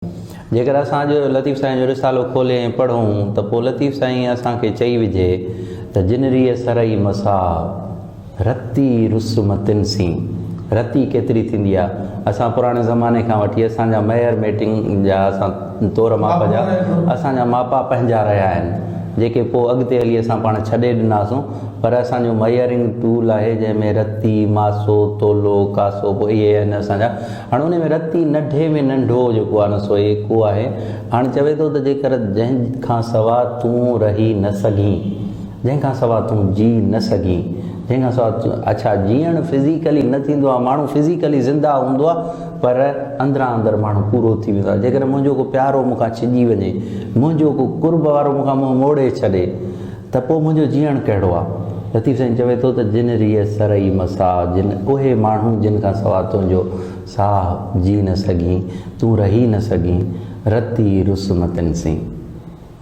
जेकर असांजो लतीफ़ साईं जो रिसालो खोले ऐं पढ़ूं त पोइ लतीफ़ साईं असांखे चई विझे त जिनरीअ सरई मसा रती रुसमतिन सी। रती केतिरी थींदी आहे? असां पुराणे ज़माने खां वठी असांजा मेयर मेटिंग जा असां तौर माप जा असांजा मापा पंहिंजा रहिया आहिनि, जेके पोइ अॻिते हली असां पाण छॾे ॾिनासीं। पर असांजो मयरिंग टूल आहे जंहिंमें रती, मासो, तोलो, कासो, पोइ इहे आहिनि असांजा। हाणे उन में रती नंढे में नंढो जेको आहे न सो एको आहे। हाणे चवे थो त जेकर जंहिंखां सवाइ तूं रही न सघीं, जंहिंखां सवाइ तूं जी न सघीं, जंहिंखां सवाइ अच्छा जीअण फिज़िकली न थींदो आहे, माण्हू फिज़िकली ज़िंदा हूंदो आहे पर अंदरां अंदरि माण्हू पूरो थी वेंदो आहे। जेकर मुंहिंजो को प्यारो मूंखां छिॼी वञे, मुंहिंजो को कुर्ब वारो मूंखां मुंहुं मोड़े छॾे त पोइ मुंहिंजो जीअण कहिड़ो आहे? लतीफ़ साईं चवे थो त जिन रीअ सरई मसा, जिन उहे माण्हू जिन खां सवाइ तुंहिंजो साह जी न सघीं, तूं रही न सघीं। रती रुसमतिन सी,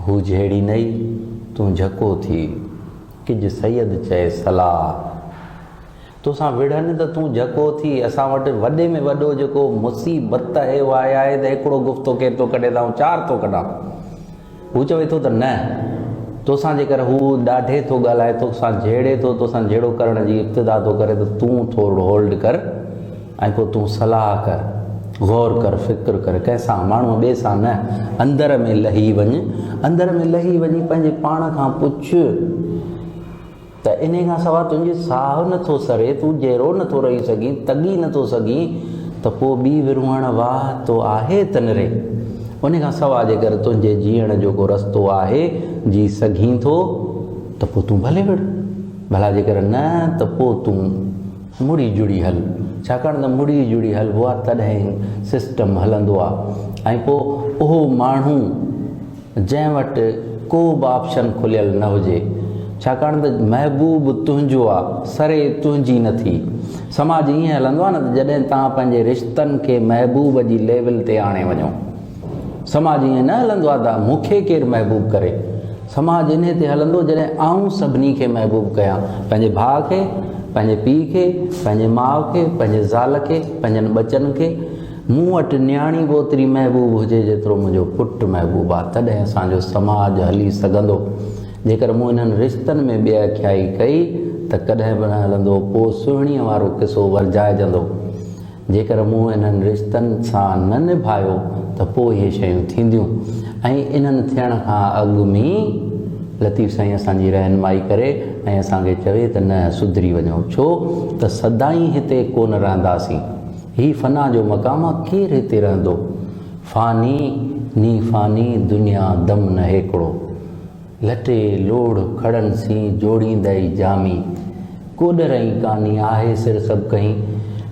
हू जहिड़ी नई तूं झको थी, किज सैयद चए सलाह। तोसां विढ़नि त तूं झको थी। असां वटि वॾे में वॾो जेको मुसीबत आहे उहा आहे त हिकिड़ो गुफ़्तो केरु थो कढे त चारि थो कढां। हू चवे थो त न, तोसां जेकर हू ॾाढे थो ॻाल्हाए, तोसां जहिड़े थो, तोसां जहिड़ो करण जी इब्तिदा थो करे त तूं थोरो होल्ड कर ऐं पोइ तूं सलाह कर, गौर कर, फ़िक्र कर, कंहिंसां माण्हूअ ॿिए सां न। अंदर में लही वञ, अंदर में लही वञी पंहिंजे पाण खां पुछ त इन खां सवाइ तुंहिंजे साहु नथो सरे, तूं जहिड़ो नथो रही सघीं, तगी नथो सघीं, त पोइ ॿी विरुहण वाह तो आहे त निरे। उन खां सवाइ जेकर तुंहिंजे जीअण जो को रस्तो आहे, जी सघीं थो, त पोइ तूं भले विढ़। भला जेकर न त पोइ तूं मुड़ी जुड़ी हल, छाकाणि त मुड़ी जुड़ी हलिबो आहे तॾहिं सिस्टम हलंदो आहे। ऐं पोइ उहो माण्हू जंहिं वटि को बि ऑप्शन खुलियल न हुजे, छाकाणि त महबूब तुंहिंजो आहे, सरे तुंहिंजी नथी। समाज ईअं हलंदो आहे न त जॾहिं तव्हां पंहिंजे रिश्तनि खे महबूब जी लेवल ते आणे वञो, समाज ईअं न हलंदो आहे त मूंखे केरु महबूब करे। समाज इन ते हलंदो जॾहिं आऊं सभिनी खे महबूब कयां, पंहिंजे भाउ खे, पंहिंजे पीउ खे, पंहिंजे माउ खे, पंहिंजे ज़ाल खे, पंहिंजनि बचनि खे। मूं वटि न्याणी बि ओतिरी महबूब हुजे जेतिरो मुंहिंजो पुटु महबूब आहे, तॾहिं असांजो समाज हली सघंदो। जेकर मूं इन्हनि रिश्तनि में ॿेअखियाई कई त कॾहिं बि न हलंदो, पोइ सुहिणीअ वारो किसो वरजाइजंदो। जेकर मूं इन्हनि रिश्तनि सां न निभायो त पोइ इहे शयूं थींदियूं। ऐं इन्हनि थियण खां अॻु में लतीफ़ साईं असांजी रहनुमाई करे ऐं असांखे चवे त न सुधरी वञो, छो त सदाईं हिते कोन रहंदासीं। ही फ़ना जो मक़ाम आहे, केरु हिते रहंदो? फ़ानी नी फ़ानी दुनिया दम न हिकिड़ो, लटे लोड़ खड़नि सी जोड़ींदई जामी, कोॾरई कानी आहे सिर सभु कहीं।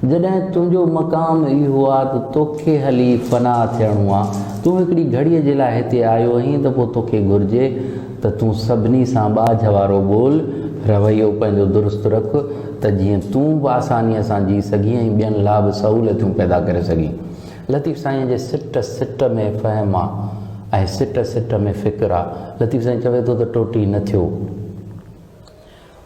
जॾहिं तुंहिंजो मक़ाम इहो आहे त तोखे हली फ़ना थियणो आहे, तूं हिकिड़ी घड़ीअ जे लाइ हिते आयो आहीं, त पोइ तोखे घुरिजे त तूं सभिनी सां ॿाझ वारो ॿोल, रवैयो पंहिंजो दुरुस्त रख, त जीअं तूं बि आसानीअ सां जी सघीं ऐं ॿियनि लाइ बि सहूलियतूं पैदा करे सघीं। लतीफ़ साईं जे सिट सिट में फ़हम आहे ऐं सिट सिट में फ़िक्र आहे। लतीफ़ साईं चवे थो त टोटी न थियो,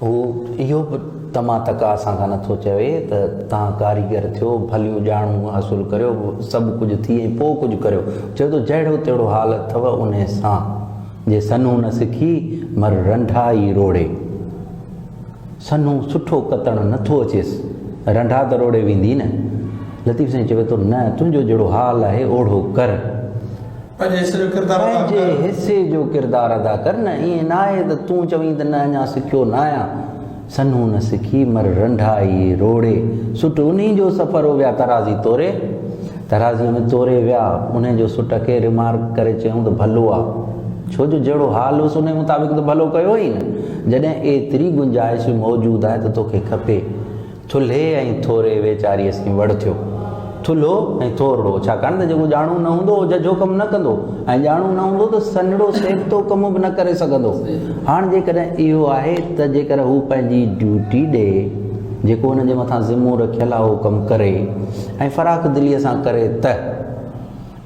हू इहो बि तमा तका असांखां नथो चवे त तव्हां कारीगर थियो, भलियूं ॼाणूं हासिलु करियो, सभु कुझु थी ऐं पोइ कुझु करियो। चवे थो जहिड़ो तहिड़ो हाल अथव उन सां, जे सनू न सिखी मर रंढा ई रोड़े। सनू सुठो कतणु नथो अचेसि, रंढा त रोड़े वेंदी न। लतीफ़ साईं चवे थो न, तुंहिंजो जहिड़ो हाल आहे ओढ़ो कर, पंहिंजे हिसे जो किरदारु अदा कर। न ईअं न आहे त तूं चवीं त न अञा सिखियो न आहियां। सनू न सिखी मर रंढा ई रोड़े, सुट उन जो सफ़र हो विया तराज़ी तोरे, तराज़ीअ में तोरे विया, उन जो सुट खे रिमार्क करे चयूं त भलो आहे, छो जो जहिड़ो हाल हुअसि उन मुताबिक़ त भलो कयो ई न। जॾहिं एतिरी गुंजाइश मौजूदु आहे त तोखे खपे थुल्हे ऐं थोरे वेचारीअ सां वड़ थियो, थुल्हो ऐं थोरो, छाकाणि त जेको ॼाणू न हूंदो उहो जजो कमु न कंदो, ऐं ॼाणू न हूंदो त सनड़ो सेवतो कमु बि न करे सघंदो। हाणे जेकॾहिं इहो आहे त जेकर हू पंहिंजी ड्यूटी ॾे, जेको हुनजे मथां ज़िम्मो रखियलु आहे उहो कमु करे ऐं फ़राख़ दिलीअ सां करे, त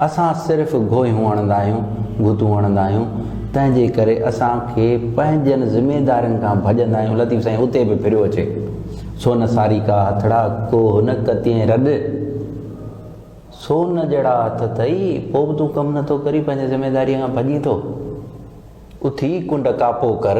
असां सिर्फ़ु गोहियूं हणंदा आहियूं, गुतूं हणंदा आहियूं, तंहिंजे करे असांखे पंहिंजनि ज़िमेदारियुनि खां भॼंदा आहियूं। लतीफ़ साईं उते बि फिरियो अचे, सोन सारी का हथड़ा को हुन कतीअ रॾ, सोन जहिड़ा हथ अथई, पोइ बि तूं कमु नथो करी, पंहिंजे ज़िमेदारीअ खां भॼी थो। उथी कुंड कापो कर।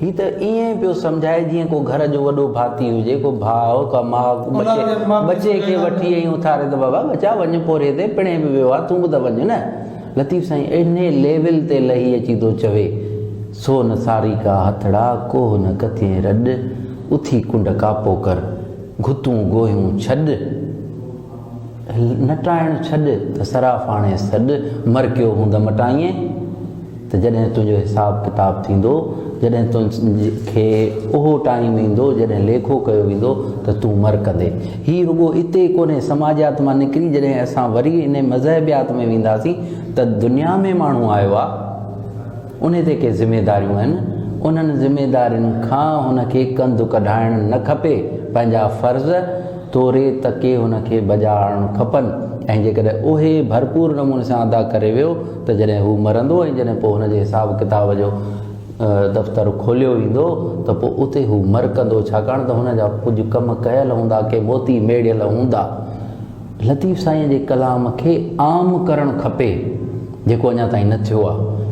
ही त ईअं पियो सम्झाए जीअं को घर जो वॾो भाती हुजे, को भाउ का माउ बचे खे वठी आई उथारे त बाबा बचा वञ पोरे ते, पिणे बि वियो आहे, तूं बि त वञ न। लतीफ़ साईं इन लेवल ते लही अची थो चवे, सोन सारी का हथड़ा कोह न कथे रॾ, उथी कुंड कापो कर, घुतूं गोहियूं छॾ, नटाइण छॾ त सराफ़ हाणे सॾ, मरकियो हूंद मटाईअं त जॾहिं तुंहिंजो हिसाब किताब थींदो, जॾहिं तुंहिंखे उहो टाइम ईंदो जॾहिं लेखो कयो वेंदो त तूं मरकंदे। हीउ रुॻो इते कोन्हे समाजात मां निकिरी जॾहिं असां वरी इन मज़हबियात में वेंदासीं त दुनिया में माण्हू आयो आहे, उन ते के ज़िमेदारियूं आहिनि, उन्हनि ज़िमेदारियुनि खां हुनखे कंधु कढाइणु न खपे, पंहिंजा फ़र्ज़ तोरे तके हुनखे बजाइणु खपनि। ऐं जेकॾहिं उहे भरपूर नमूने सां अदा करे वियो त जॾहिं हू मरंदो ऐं जॾहिं पोइ हुनजे हिसाब किताब जो दफ़्तर खोलियो वेंदो त पोइ उते हू मरकंदो, छाकाणि त हुनजा कुझु कम कयल हूंदा, के मोती मेड़ियल हूंदा। लतीफ़ साईं जे कलाम खे आम करणु खपे, जेको अञा ताईं न थियो आहे।